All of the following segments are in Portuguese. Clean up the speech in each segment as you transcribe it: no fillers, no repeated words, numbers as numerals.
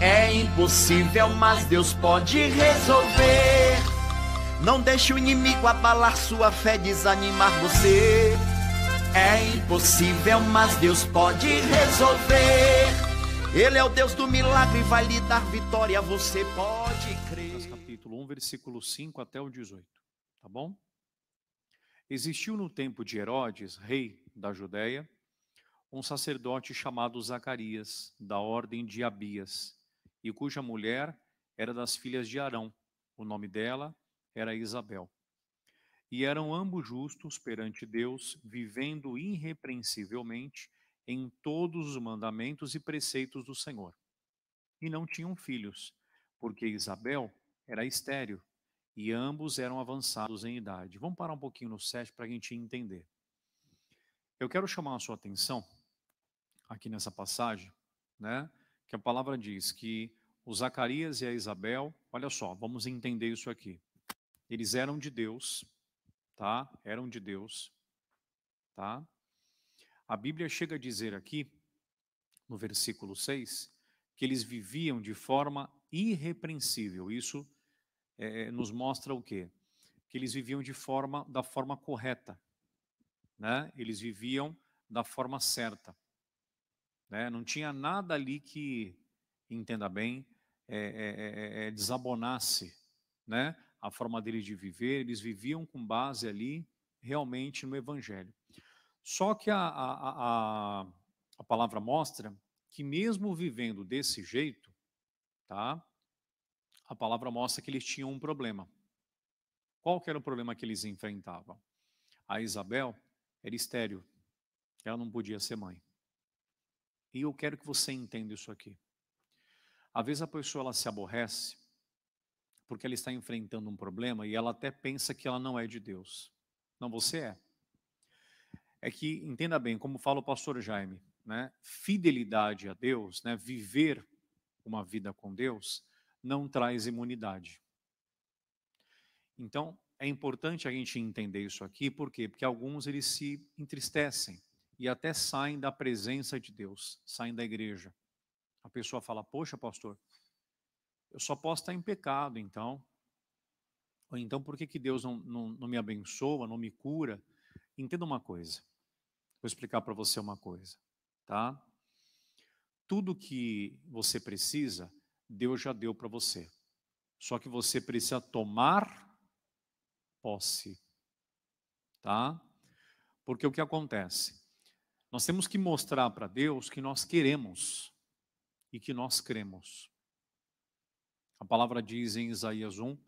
É impossível, mas Deus pode resolver. Não deixe o inimigo abalar sua fé, desanimar você. É impossível, mas Deus pode resolver. Ele é o Deus do milagre, vai lhe dar vitória, você pode crer. Capítulo 1, versículo 5 até o 18, tá bom? Existiu no tempo de Herodes, rei da Judéia, um sacerdote chamado Zacarias, da ordem de Abias, e cuja mulher era das filhas de Arão. O nome dela era Isabel. E eram ambos justos perante Deus, vivendo irrepreensivelmente em todos os mandamentos e preceitos do Senhor. E não tinham filhos, porque Isabel era estéril, e ambos eram avançados em idade. Vamos parar um pouquinho no 7 para a gente entender. Eu quero chamar a sua atenção aqui nessa passagem, né? Que a palavra diz que o Zacarias e a Isabel, olha só, vamos entender isso aqui. Eles eram de Deus, tá? Eram de Deus, tá? A Bíblia chega a dizer aqui, no versículo 6, que eles viviam de forma irrepreensível. Isso nos mostra o quê? Que eles viviam da forma correta, né? Eles viviam da forma certa, né? Não tinha nada ali que, entenda bem, desabonasse, né? A forma deles de viver. Eles viviam com base ali realmente no Evangelho. Só que a palavra mostra que mesmo vivendo desse jeito, tá? A palavra mostra que eles tinham um problema. Qual que era o problema que eles enfrentavam? A Isabel era estéril, ela não podia ser mãe. E eu quero que você entenda isso aqui. Às vezes a pessoa ela se aborrece porque ela está enfrentando um problema e ela até pensa que ela não é de Deus. Não, você é. É que, entenda bem, como fala o pastor Jaime, né? Fidelidade a Deus, né? Viver uma vida com Deus, não traz imunidade. Então, é importante a gente entender isso aqui, por quê? Porque alguns eles se entristecem e até saem da presença de Deus, saem da igreja. A pessoa fala, poxa pastor, eu só posso estar em pecado então. Ou então por que Deus não me abençoa, não me cura? Entenda uma coisa, vou explicar para você uma coisa, tá? Tudo que você precisa, Deus já deu para você. Só que você precisa tomar posse, tá? Porque o que acontece? Nós temos que mostrar para Deus que nós queremos e que nós cremos. A palavra diz em Isaías 1,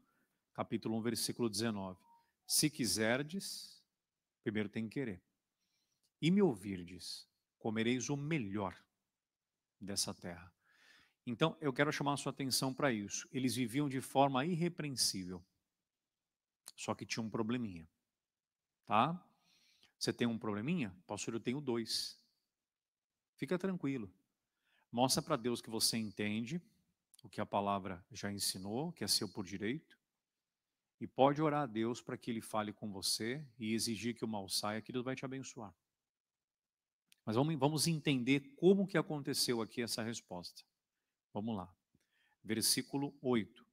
capítulo 1, versículo 19: se quiserdes, primeiro tem que querer, e me ouvirdes, comereis o melhor dessa terra. Então, eu quero chamar a sua atenção para isso. Eles viviam de forma irrepreensível, só que tinha um probleminha, tá? Você tem um probleminha? Pastor, eu tenho 2. Fica tranquilo. Mostra para Deus que você entende o que a palavra já ensinou, que é seu por direito, e pode orar a Deus para que Ele fale com você e exigir que o mal saia, que Deus vai te abençoar. Mas vamos entender como que aconteceu aqui essa resposta. Vamos lá. Versículo 8.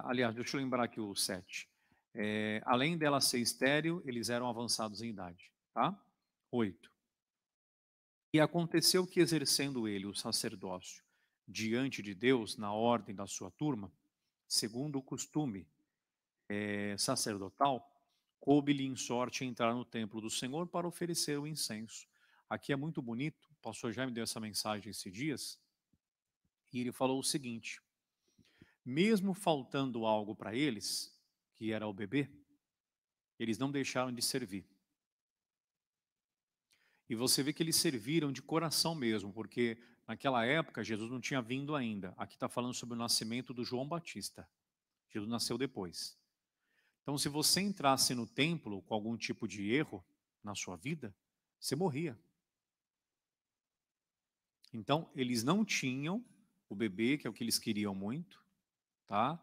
Aliás, deixa eu lembrar aqui o 7. Além dela ser estéril, eles eram avançados em idade. Tá? 8. E aconteceu que, exercendo ele o sacerdócio diante de Deus, na ordem da sua turma, segundo o costume sacerdotal, coube-lhe em sorte entrar no templo do Senhor para oferecer o incenso. Aqui é muito bonito, o pastor já me deu essa mensagem esses dias, e ele falou o seguinte: mesmo faltando algo para eles, que era o bebê, eles não deixaram de servir. E você vê que eles serviram de coração mesmo, porque naquela época Jesus não tinha vindo ainda. Aqui está falando sobre o nascimento do João Batista. Jesus nasceu depois. Então, se você entrasse no templo com algum tipo de erro na sua vida, você morria. Então, eles não tinham o bebê, que é o que eles queriam muito, tá?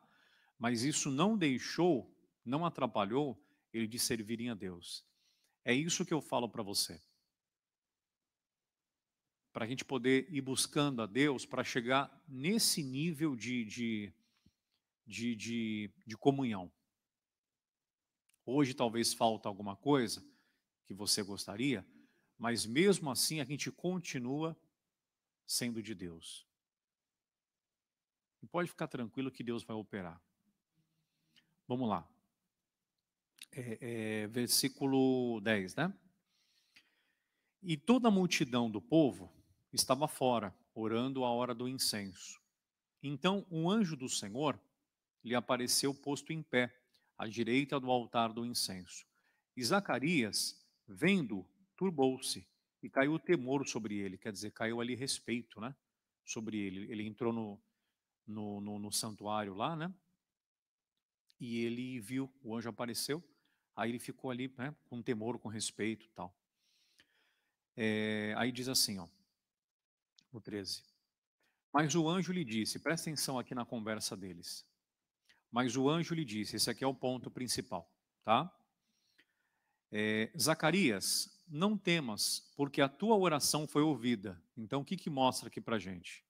Mas isso não deixou, não atrapalhou ele de servirem a Deus. É isso que eu falo para você. para a gente poder ir buscando a Deus para chegar nesse nível de comunhão. Hoje talvez falta alguma coisa que você gostaria, mas mesmo assim a gente continua sendo de Deus. E pode ficar tranquilo que Deus vai operar. Vamos lá. Versículo 10, né? E toda a multidão do povo estava fora, orando à hora do incenso. Então um anjo do Senhor lhe apareceu posto em pé, à direita do altar do incenso. E Zacarias, vendo, turbou-se, e caiu temor sobre ele, quer dizer, caiu ali respeito, né? Sobre ele. Ele entrou no santuário lá, né? E ele viu, o anjo apareceu, aí ele ficou ali, né, com temor, com respeito e tal. Aí diz assim, ó, no 13. Mas o anjo lhe disse, presta atenção aqui na conversa deles. Mas o anjo lhe disse, esse aqui é o ponto principal, tá? Zacarias, não temas, porque a tua oração foi ouvida. Então, o que que mostra aqui pra gente?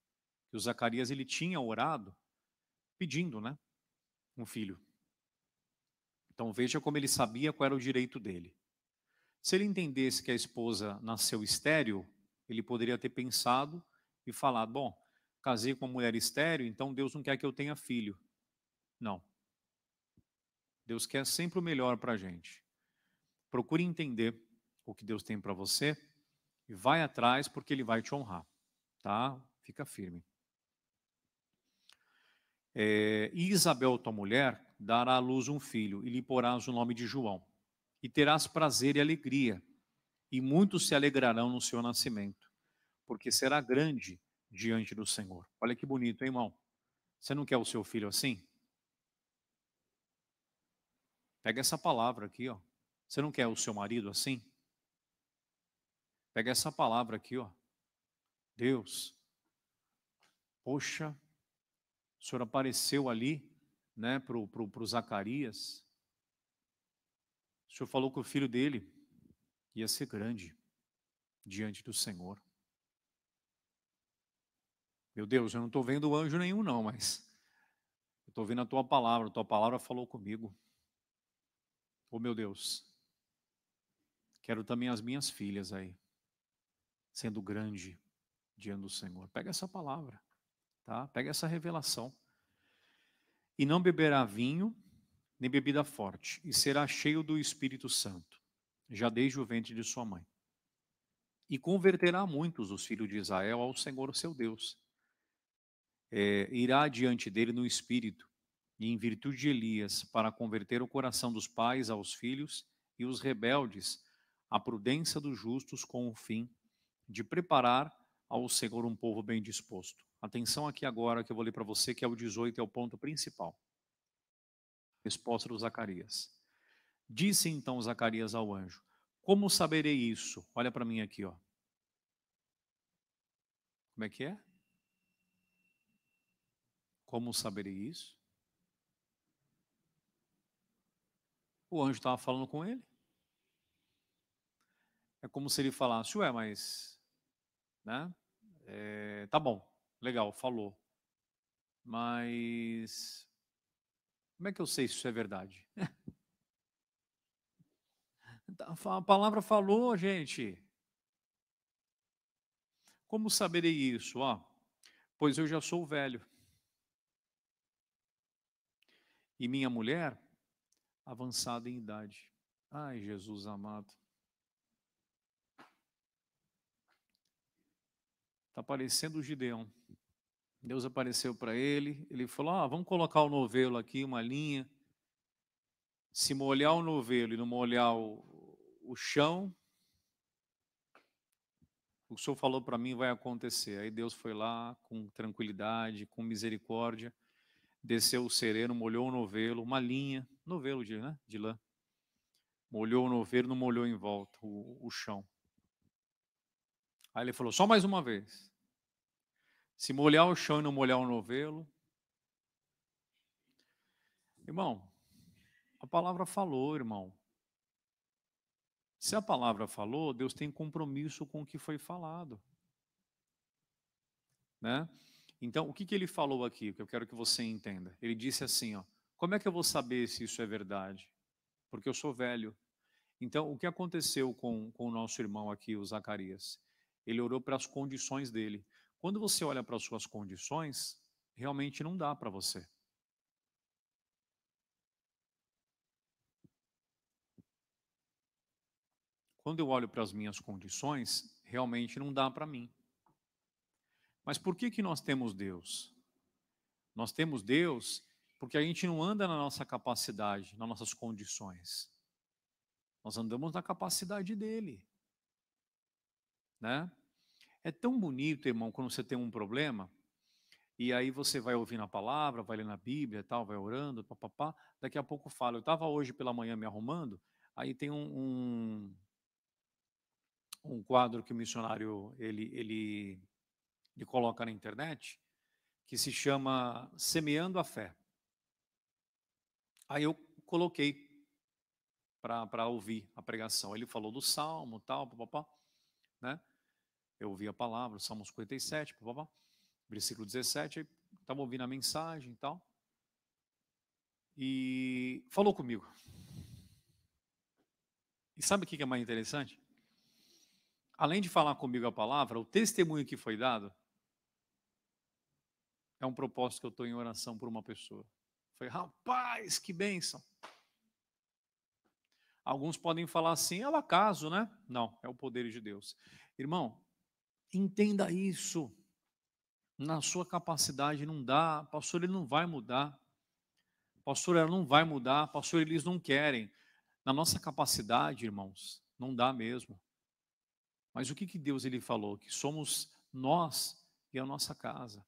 Que o Zacarias, ele tinha orado pedindo, né, um filho. Então, veja como ele sabia qual era o direito dele. Se ele entendesse que a esposa nasceu estéril, ele poderia ter pensado e falado, bom, casei com uma mulher estéril, então Deus não quer que eu tenha filho. Não. Deus quer sempre o melhor para a gente. Procure entender o que Deus tem para você e vai atrás porque Ele vai te honrar, tá? Fica firme. E Isabel, tua mulher, dará à luz um filho e lhe porás o nome de João. E terás prazer e alegria, e muitos se alegrarão no seu nascimento, porque será grande diante do Senhor. Olha que bonito, hein, irmão? Você não quer o seu filho assim? Pega essa palavra aqui, ó. Você não quer o seu marido assim? Pega essa palavra aqui, ó. Deus, poxa, o Senhor apareceu ali, né, pro Zacarias. O Senhor falou que o filho dele ia ser grande diante do Senhor. Meu Deus, eu não estou vendo anjo nenhum não, mas eu estou vendo a tua palavra falou comigo. Oh meu Deus, quero também as minhas filhas aí, sendo grande diante do Senhor. Pega essa palavra, tá? Pega essa revelação. E não beberá vinho, nem bebida forte, e será cheio do Espírito Santo, já desde o ventre de sua mãe. E converterá muitos os filhos de Israel ao Senhor seu Deus. Irá diante dele no Espírito, e em virtude de Elias, para converter o coração dos pais aos filhos e os rebeldes à prudência dos justos, com o fim de preparar ao Senhor um povo bem disposto. Atenção aqui agora que eu vou ler para você, que é o 18, é o ponto principal. Resposta do Zacarias. Disse então Zacarias ao anjo, como saberei isso? Olha para mim aqui, ó. Como é que é? Como saberei isso? O anjo estava falando com ele. É como se ele falasse, ué, mas, né? Tá bom, legal, falou. Mas, como é que eu sei se isso é verdade? A palavra falou, gente. Como saberei isso? Pois eu já sou velho. E minha mulher, avançada em idade. Ai, Jesus amado. Está parecendo o Gideão. Deus apareceu para ele, ele falou, vamos colocar o novelo aqui, uma linha. Se molhar o novelo e não molhar o chão, o que o Senhor falou para mim vai acontecer. Aí Deus foi lá com tranquilidade, com misericórdia, desceu o sereno, molhou o novelo, uma linha, novelo de lã. Molhou o novelo, não molhou em volta o chão. Aí ele falou, só mais uma vez. Se molhar o chão e não molhar o novelo. Irmão, a palavra falou, irmão. Se a palavra falou, Deus tem compromisso com o que foi falado. né? Então, o que ele falou aqui, que eu quero que você entenda? Ele disse assim, ó, como é que eu vou saber se isso é verdade? Porque eu sou velho. Então, o que aconteceu com o nosso irmão aqui, o Zacarias? Ele orou para as condições dele. Quando você olha para as suas condições, realmente não dá para você. Quando eu olho para as minhas condições, realmente não dá para mim. Mas por que nós temos Deus? Nós temos Deus porque a gente não anda na nossa capacidade, nas nossas condições. Nós andamos na capacidade dele, né? É tão bonito, irmão, quando você tem um problema, e aí você vai ouvindo a palavra, vai lendo a Bíblia e tal, vai orando, papapá, daqui a pouco fala. Eu estava hoje pela manhã me arrumando, aí tem um quadro que o missionário ele coloca na internet, que se chama Semeando a Fé. Aí eu coloquei para ouvir a pregação. Ele falou do Salmo, tal, papapá, né? Eu ouvi a palavra, Salmo 57, papapá, versículo 17, aí estava ouvindo a mensagem e tal. E falou comigo. E sabe o que é mais interessante? Além de falar comigo a palavra, o testemunho que foi dado é um propósito que eu estou em oração por uma pessoa. Foi, rapaz, que bênção. Alguns podem falar assim, é o acaso, né? Não, é o poder de Deus. Irmão, entenda isso. Na sua capacidade não dá. Pastor, ele não vai mudar. Pastor, ela não vai mudar. Pastor, eles não querem. Na nossa capacidade, irmãos, não dá mesmo. Mas o que Deus ele falou? Que somos nós e a nossa casa.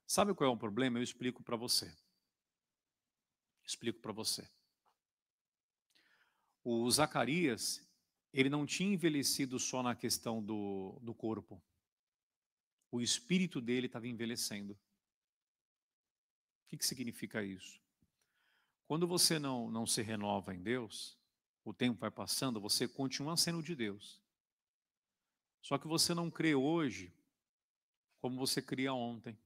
Sabe qual é o problema? Eu explico para você. Explico para você. O Zacarias, ele não tinha envelhecido só na questão do corpo. O espírito dele estava envelhecendo. O que significa isso? Quando você não se renova em Deus, o tempo vai passando, você continua sendo de Deus. Só que você não crê hoje como você cria ontem.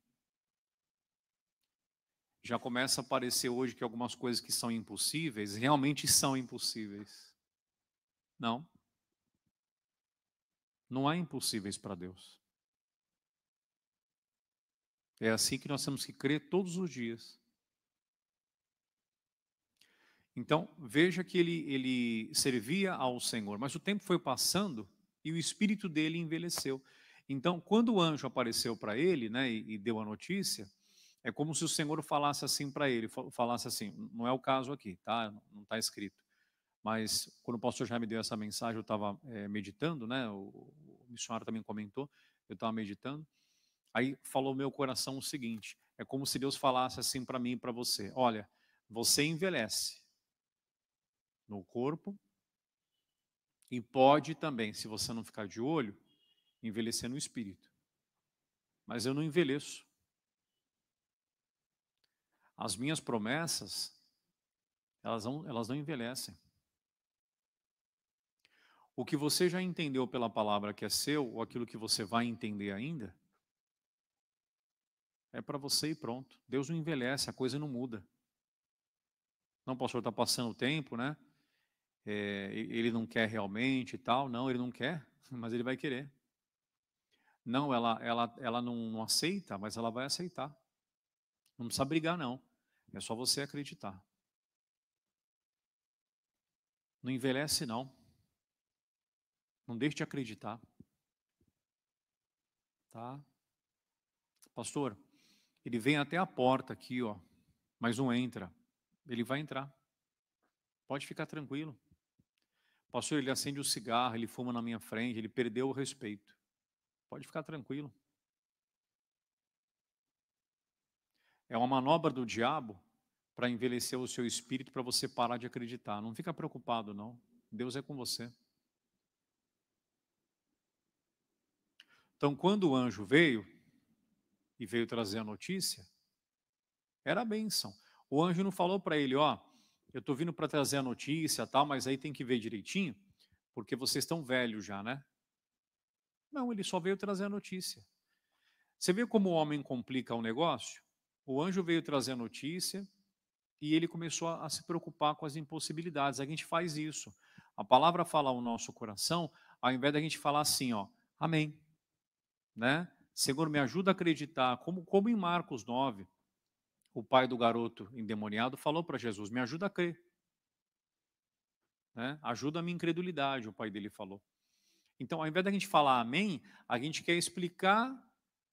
Já começa a aparecer hoje que algumas coisas que são impossíveis, realmente são impossíveis. Não. Não há impossíveis para Deus. É assim que nós temos que crer todos os dias. Então, veja que ele servia ao Senhor, mas o tempo foi passando e o espírito dele envelheceu. Então, quando o anjo apareceu para ele, né, e deu a notícia, é como se o Senhor falasse assim para ele, falasse assim, não é o caso aqui, tá? Não está escrito. Mas quando o pastor já me deu essa mensagem, eu estava meditando, né? O missionário também comentou, eu estava meditando. Aí falou meu coração o seguinte: é como se Deus falasse assim para mim e para você: olha, você envelhece no corpo e pode também, se você não ficar de olho, envelhecer no espírito. Mas eu não envelheço. As minhas promessas, elas não envelhecem. O que você já entendeu pela palavra que é seu, ou aquilo que você vai entender ainda, é para você e pronto. Deus não envelhece, a coisa não muda. Não, o pastor está passando o tempo, né? Ele não quer realmente e tal. Não, ele não quer, mas ele vai querer. Não, ela não aceita, mas ela vai aceitar. Não precisa brigar, não. É só você acreditar. Não envelhece, não. Não deixe de acreditar. Tá? Pastor, ele vem até a porta aqui, ó, mas não entra. Ele vai entrar. Pode ficar tranquilo. Pastor, ele acende o cigarro, ele fuma na minha frente, ele perdeu o respeito. Pode ficar tranquilo. É uma manobra do diabo para envelhecer o seu espírito, para você parar de acreditar. Não fica preocupado, não. Deus é com você. Então, quando o anjo veio, e veio trazer a notícia, era a bênção. O anjo não falou para ele, ó, eu estou vindo para trazer a notícia, tal, mas aí tem que ver direitinho, porque vocês estão velhos já, né? Não, ele só veio trazer a notícia. Você vê como o homem complica o negócio? O anjo veio trazer a notícia e ele começou a se preocupar com as impossibilidades. A gente faz isso. A palavra fala ao nosso coração, ao invés da gente falar assim, ó, amém, né? Senhor, me ajuda a acreditar, como em Marcos 9, o pai do garoto endemoniado falou para Jesus, me ajuda a crer, né? Ajuda a minha incredulidade, o pai dele falou. Então, ao invés da gente falar amém, a gente quer explicar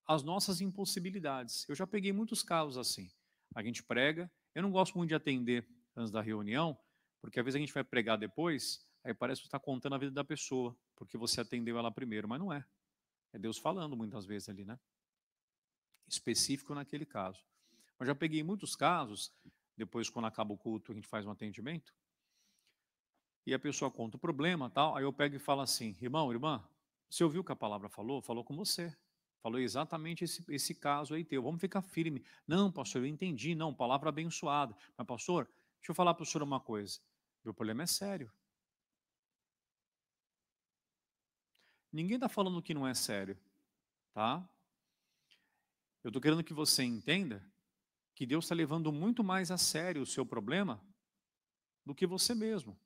as nossas impossibilidades. Eu já peguei muitos casos assim. A gente prega, eu não gosto muito de atender antes da reunião, porque às vezes a gente vai pregar depois, aí parece que você está contando a vida da pessoa, porque você atendeu ela primeiro, mas não é. É Deus falando muitas vezes ali, né? Específico naquele caso. Mas já peguei muitos casos, depois quando acaba o culto a gente faz um atendimento, e a pessoa conta o problema, tal, aí eu pego e falo assim, irmão, irmã, você ouviu o que a palavra falou? Falou com você. Falou exatamente esse caso aí teu. Vamos ficar firme. Não, pastor, eu entendi. Não, palavra abençoada. Mas, pastor, deixa eu falar para o senhor uma coisa. Meu problema é sério. Ninguém está falando que não é sério, tá? Eu estou querendo que você entenda que Deus está levando muito mais a sério o seu problema do que você mesmo.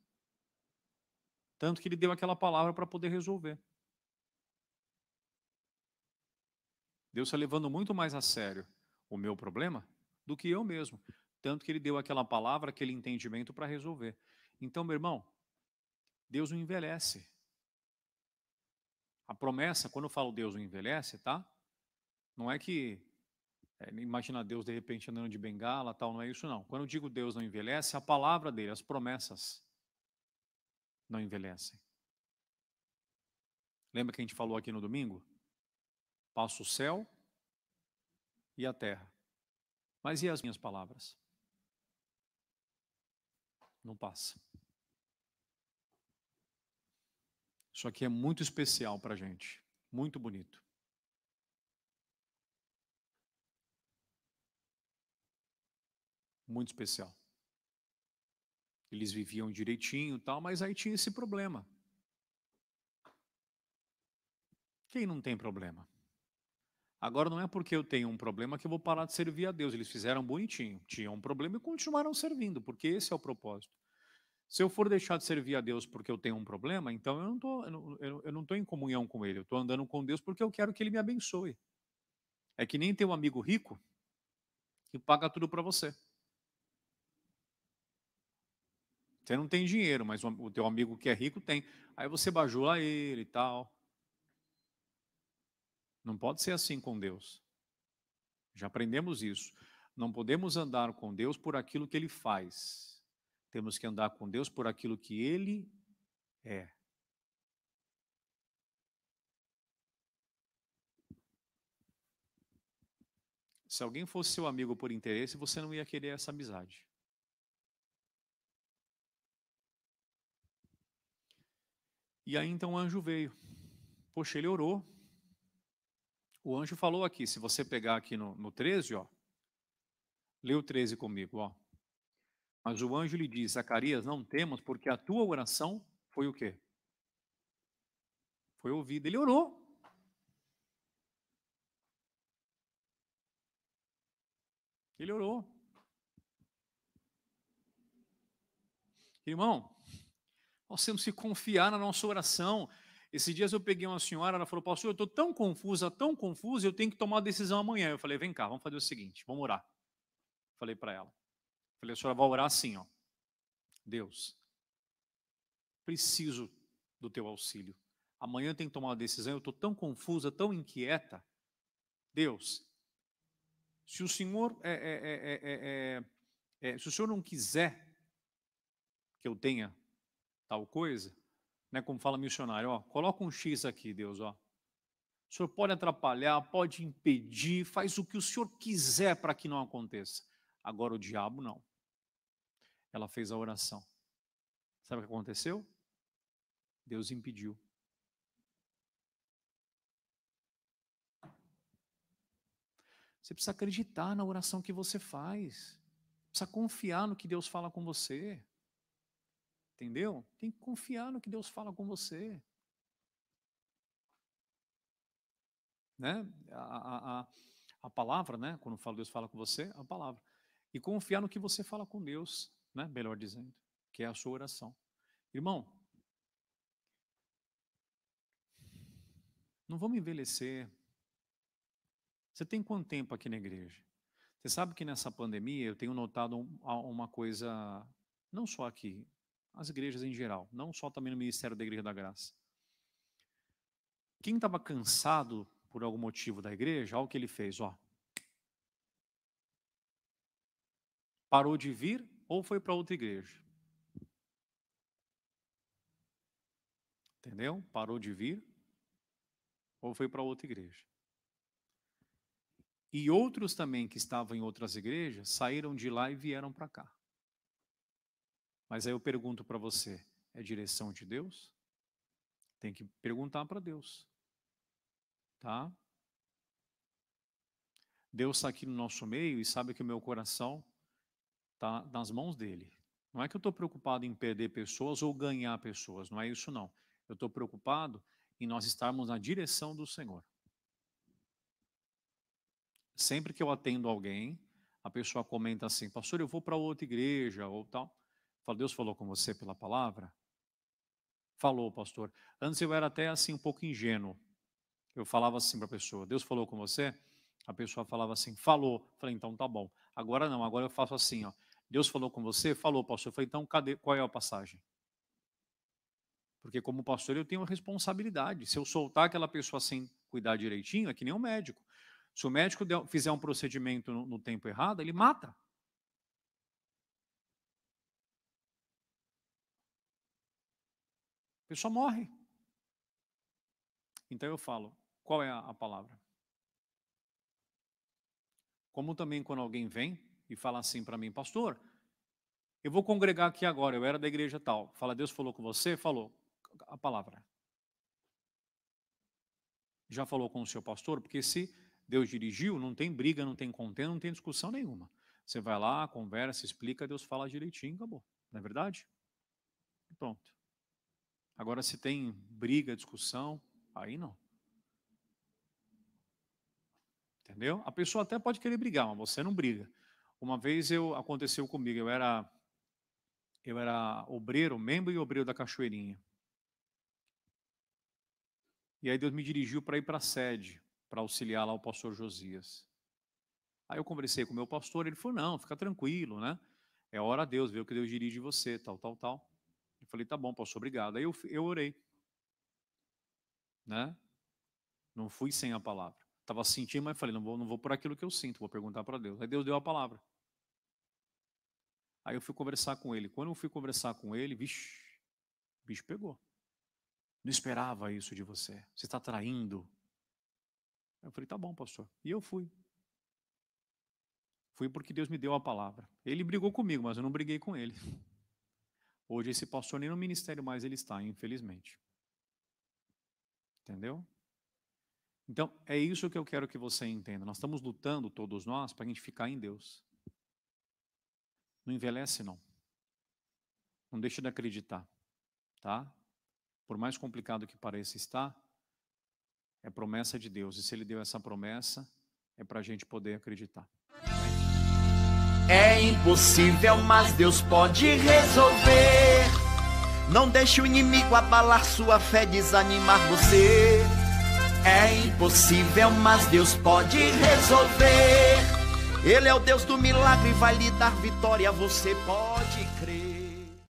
Tanto que Ele deu aquela palavra para poder resolver. Deus está levando muito mais a sério o meu problema do que eu mesmo. Tanto que Ele deu aquela palavra, aquele entendimento para resolver. Então, meu irmão, Deus não envelhece. A promessa, quando eu falo Deus não envelhece, tá? Não é que, imagina Deus de repente andando de bengala, tal, não é isso não. Quando eu digo Deus não envelhece, a palavra dele, as promessas não envelhecem. Lembra que a gente falou aqui no domingo? Passa o céu e a terra. Mas e as minhas palavras? Não passa. Isso aqui é muito especial para a gente. Muito bonito. Muito especial. Eles viviam direitinho e tal, mas aí tinha esse problema. Quem não tem problema? Agora não é porque eu tenho um problema que eu vou parar de servir a Deus. Eles fizeram bonitinho. Tinham um problema e continuaram servindo, porque esse é o propósito. Se eu for deixar de servir a Deus porque eu tenho um problema, então eu não tô em comunhão com Ele. Eu estou andando com Deus porque eu quero que Ele me abençoe. É que nem ter um amigo rico que paga tudo para você. Você não tem dinheiro, mas o teu amigo que é rico tem. Aí você bajula ele e tal. Não pode ser assim com Deus. Já aprendemos isso. Não podemos andar com Deus por aquilo que Ele faz. Temos que andar com Deus por aquilo que Ele é. Se alguém fosse seu amigo por interesse, você não ia querer essa amizade. E aí então o anjo veio. Poxa, ele orou. O anjo falou aqui, se você pegar aqui no 13, ó. Lê o 13 comigo, ó. Mas o anjo lhe diz, Zacarias, não temas, porque a tua oração foi o quê? Foi ouvida. Ele orou. Ele orou. Irmão, nós temos que confiar na nossa oração. Esses dias eu peguei uma senhora, ela falou, pastor, eu estou tão confusa, eu tenho que tomar uma decisão amanhã. Eu falei, vem cá, vamos fazer o seguinte, vamos orar. Falei para ela. Falei, a senhora vai orar assim, ó. Deus, preciso do teu auxílio. Amanhã eu tenho que tomar uma decisão, eu estou tão confusa, tão inquieta. Deus, se o Senhor se o Senhor não quiser que eu tenha tal coisa, né, como fala missionário, ó, coloca um X aqui, Deus, ó. O Senhor pode atrapalhar, pode impedir, faz o que o Senhor quiser para que não aconteça. Agora o diabo não. Ela fez a oração. Sabe o que aconteceu? Deus impediu. Você precisa acreditar na oração que você faz. Precisa confiar no que Deus fala com você. Entendeu? Tem que confiar no que Deus fala com você. né? A palavra, né? Quando Deus fala com você, a palavra. E confiar no que você fala com Deus, né? Melhor dizendo, que é a sua oração. Irmão, não vamos envelhecer. Você tem quanto tempo aqui na igreja? Você sabe que nessa pandemia eu tenho notado uma coisa, não só aqui, as igrejas em geral, não só também no Ministério da Igreja da Graça. Quem estava cansado por algum motivo da igreja, olha o que ele fez, ó. Parou de vir ou foi para outra igreja. Entendeu? Parou de vir ou foi para outra igreja. E outros também que estavam em outras igrejas saíram de lá e vieram para cá. Mas aí eu pergunto para você, é direção de Deus? Tem que perguntar para Deus. Tá? Deus está aqui no nosso meio e sabe que o meu coração está nas mãos dele. Não é que eu estou preocupado em perder pessoas ou ganhar pessoas, não é isso não. Eu estou preocupado em nós estarmos na direção do Senhor. Sempre que eu atendo alguém, a pessoa comenta assim, pastor, eu vou para outra igreja ou tal. Falo, Deus falou com você pela palavra? Falou, pastor. Antes eu era até assim um pouco ingênuo. Eu falava assim para a pessoa, Deus falou com você? A pessoa falava assim, falou. Falei, então tá bom. Agora não, agora eu faço assim, ó. Deus falou com você? Falou, pastor. Eu falei, então qual é a passagem? Porque como pastor eu tenho uma responsabilidade. Se eu soltar aquela pessoa sem cuidar direitinho, é que nem um médico. Se o médico fizer um procedimento no tempo errado, ele mata. A pessoa morre. Então eu falo, qual é a palavra? Como também quando alguém vem e fala assim para mim, pastor, eu vou congregar aqui agora, eu era da igreja tal. Fala, Deus falou com você? Falou. A palavra. Já falou com o seu pastor? Porque se Deus dirigiu, não tem briga, não tem contenda, não tem discussão nenhuma. Você vai lá, conversa, explica, Deus fala direitinho, acabou. Não é verdade? Pronto. Agora se tem briga, discussão, aí não. Entendeu? A pessoa até pode querer brigar, mas você não briga. Uma vez aconteceu comigo, eu era obreiro, membro e obreiro da Cachoeirinha. E aí Deus me dirigiu para ir para a sede, para auxiliar lá o pastor Josias. Aí eu conversei com o meu pastor, ele falou, não, fica tranquilo, né? É hora a Deus, ver o que Deus dirige você, tal. Eu falei, tá bom, pastor, obrigado. Aí eu orei. Né? Não fui sem a palavra. Estava sentindo, mas falei, não vou por aquilo que eu sinto, vou perguntar para Deus. Aí Deus deu a palavra. Aí eu fui conversar com ele. Quando eu fui conversar com ele, vixe, o bicho pegou. Não esperava isso de você. Você está traindo. Eu falei, tá bom, pastor. E eu fui. Fui porque Deus me deu a palavra. Ele brigou comigo, mas eu não briguei com ele. Hoje esse pastor nem no ministério mais ele está, infelizmente. Entendeu? Então, é isso que eu quero que você entenda. Nós estamos lutando, todos nós, para a gente ficar em Deus. Não envelhece, não. Não deixe de acreditar. Tá? Por mais complicado que pareça estar, é promessa de Deus. E se Ele deu essa promessa, é para a gente poder acreditar. É impossível, mas Deus pode resolver. Não deixe o inimigo abalar sua fé, desanimar você. É impossível, mas Deus pode resolver. Ele é o Deus do milagre e vai lhe dar vitória, você pode crer.